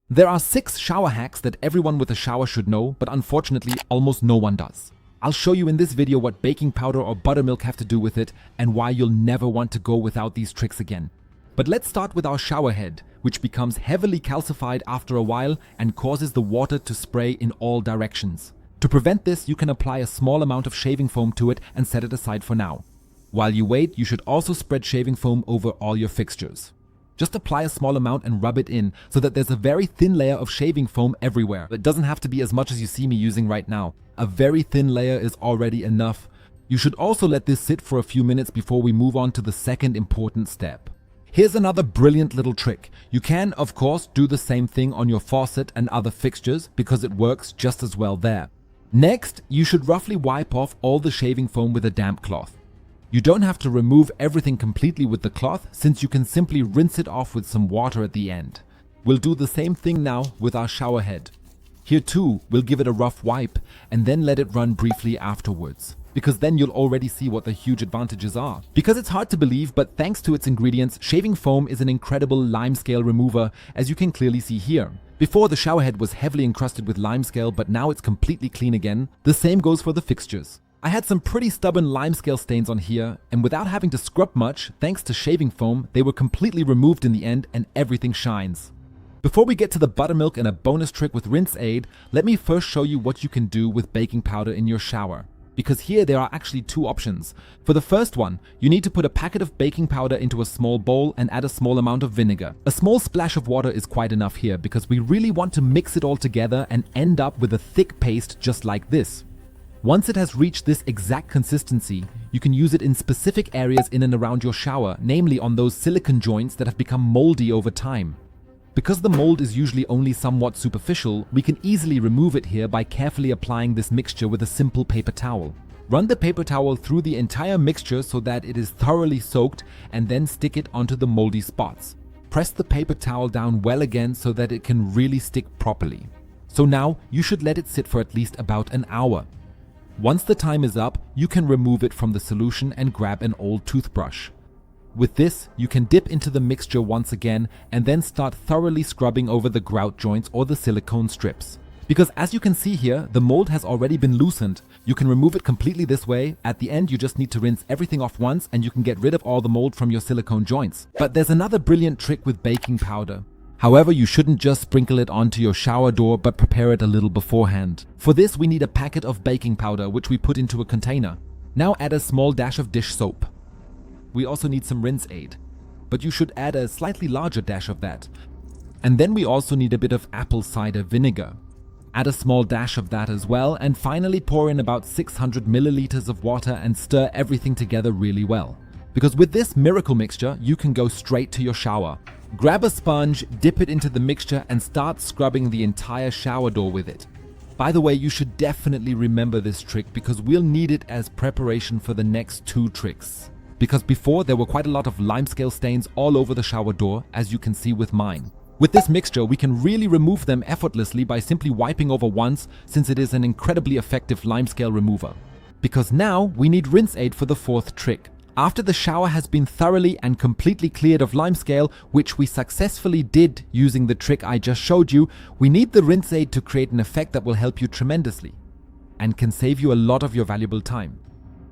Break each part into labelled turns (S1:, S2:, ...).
S1: There are 6 shower hacks that everyone with a shower should know, but unfortunately almost no one does. I'll show you in this video what baking powder or buttermilk have to do with it and why you'll never want to go without these tricks again. But let's start with our shower head, which becomes heavily calcified after a while and causes the water to spray in all directions. To prevent this, you can apply a small amount of shaving foam to it and set it aside for now. While you wait, you should also spread shaving foam over all your fixtures. Just apply a small amount and rub it in so that there's a very thin layer of shaving foam everywhere. It doesn't have to be as much as you see me using right now. A very thin layer is already enough. You should also let this sit for a few minutes before we move on to the second important step. Here's another brilliant little trick. You can, of course, do the same thing on your faucet and other fixtures because it works just as well there. Next, you should roughly wipe off all the shaving foam with a damp cloth. You don't have to remove everything completely with the cloth, since you can simply rinse it off with some water at the end. We'll do the same thing now with our shower head. Here too, we'll give it a rough wipe and then let it run briefly afterwards, because then you'll already see what the huge advantages are. Because it's hard to believe, but thanks to its ingredients, shaving foam is an incredible limescale remover, as you can clearly see here. Before, the shower head was heavily encrusted with limescale, but now it's completely clean again. The same goes for the fixtures. I had some pretty stubborn limescale stains on here, and without having to scrub much, thanks to shaving foam, they were completely removed in the end and everything shines. Before we get to the buttermilk and a bonus trick with rinse aid, let me first show you what you can do with baking powder in your shower. Because here there are actually 2 options. For the first one, you need to put a packet of baking powder into a small bowl and add a small amount of vinegar. A small splash of water is quite enough here because we really want to mix it all together and end up with a thick paste just like this. Once it has reached this exact consistency, you can use it in specific areas in and around your shower, namely on those silicone joints that have become moldy over time. Because the mold is usually only somewhat superficial, we can easily remove it here by carefully applying this mixture with a simple paper towel. Run the paper towel through the entire mixture so that it is thoroughly soaked and then stick it onto the moldy spots. Press the paper towel down well again so that it can really stick properly. So now you should let it sit for at least about an hour. Once the time is up, you can remove it from the solution and grab an old toothbrush. With this, you can dip into the mixture once again and then start thoroughly scrubbing over the grout joints or the silicone strips. Because as you can see here, the mold has already been loosened. You can remove it completely this way. At the end, you just need to rinse everything off once and you can get rid of all the mold from your silicone joints. But there's another brilliant trick with baking powder. However, you shouldn't just sprinkle it onto your shower door, but prepare it a little beforehand. For this, we need a packet of baking powder, which we put into a container. Now add a small dash of dish soap. We also need some rinse aid, but you should add a slightly larger dash of that. And then we also need a bit of apple cider vinegar. Add a small dash of that as well, and finally pour in about 600 milliliters of water and stir everything together really well. Because with this miracle mixture, you can go straight to your shower. Grab a sponge, dip it into the mixture and start scrubbing the entire shower door with it. By the way, you should definitely remember this trick because we'll need it as preparation for the next 2 tricks. Because before there were quite a lot of limescale stains all over the shower door, as you can see with mine. With this mixture, we can really remove them effortlessly by simply wiping over once, since it is an incredibly effective limescale remover. Because now we need rinse aid for the 4th trick. After the shower has been thoroughly and completely cleared of limescale, which we successfully did using the trick I just showed you, we need the rinse aid to create an effect that will help you tremendously and can save you a lot of your valuable time.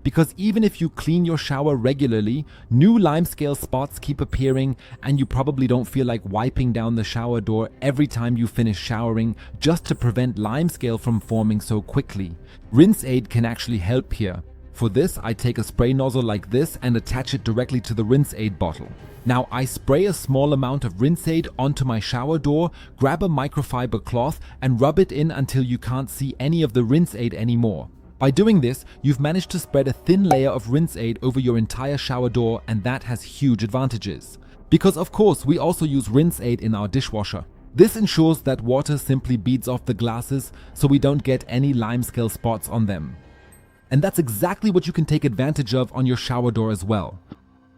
S1: Because even if you clean your shower regularly, new limescale spots keep appearing and you probably don't feel like wiping down the shower door every time you finish showering just to prevent limescale from forming so quickly. Rinse aid can actually help here. For this, I take a spray nozzle like this and attach it directly to the rinse aid bottle. Now I spray a small amount of rinse aid onto my shower door, grab a microfiber cloth and rub it in until you can't see any of the rinse aid anymore. By doing this, you've managed to spread a thin layer of rinse aid over your entire shower door, and that has huge advantages. Because of course, we also use rinse aid in our dishwasher. This ensures that water simply beads off the glasses so we don't get any limescale spots on them. And that's exactly what you can take advantage of on your shower door as well.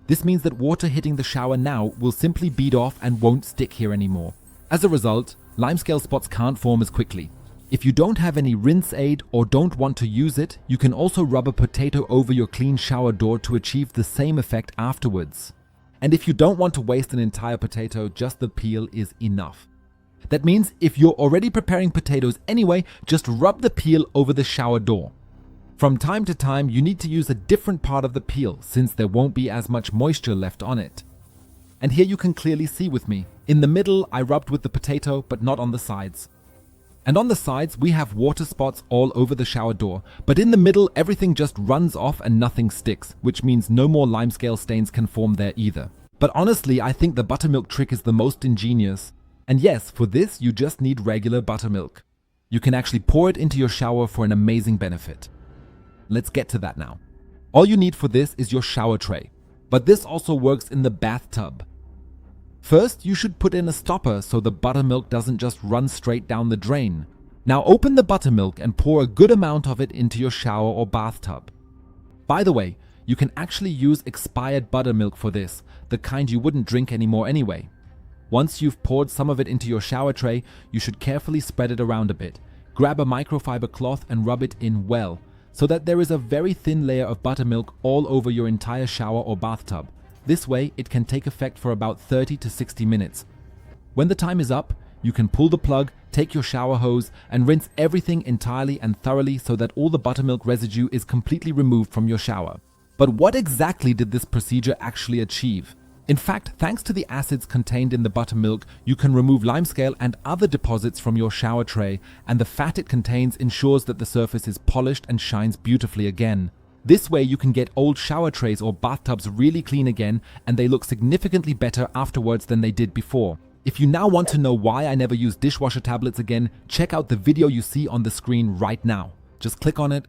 S1: This means that water hitting the shower now will simply bead off and won't stick here anymore. As a result, limescale spots can't form as quickly. If you don't have any rinse aid or don't want to use it, you can also rub a potato over your clean shower door to achieve the same effect afterwards. And if you don't want to waste an entire potato, just the peel is enough. That means if you're already preparing potatoes anyway, just rub the peel over the shower door. From time to time, you need to use a different part of the peel since there won't be as much moisture left on it. And here you can clearly see with me. In the middle, I rubbed with the potato, but not on the sides. And on the sides, we have water spots all over the shower door, but in the middle, everything just runs off and nothing sticks, which means no more limescale stains can form there either. But honestly, I think the buttermilk trick is the most ingenious. And yes, for this, you just need regular buttermilk. You can actually pour it into your shower for an amazing benefit. Let's get to that now. All you need for this is your shower tray, but this also works in the bathtub. First, you should put in a stopper so the buttermilk doesn't just run straight down the drain. Now open the buttermilk and pour a good amount of it into your shower or bathtub. By the way, you can actually use expired buttermilk for this, the kind you wouldn't drink anymore anyway. Once you've poured some of it into your shower tray, you should carefully spread it around a bit. Grab a microfiber cloth and rub it in well, so that there is a very thin layer of buttermilk all over your entire shower or bathtub. This way, it can take effect for about 30 to 60 minutes. When the time is up, you can pull the plug, take your shower hose, and rinse everything entirely and thoroughly so that all the buttermilk residue is completely removed from your shower. But what exactly did this procedure actually achieve? In fact, thanks to the acids contained in the buttermilk, you can remove limescale and other deposits from your shower tray, and the fat it contains ensures that the surface is polished and shines beautifully again. This way you can get old shower trays or bathtubs really clean again, and they look significantly better afterwards than they did before. If you now want to know why I never use dishwasher tablets again, check out the video you see on the screen right now. Just click on it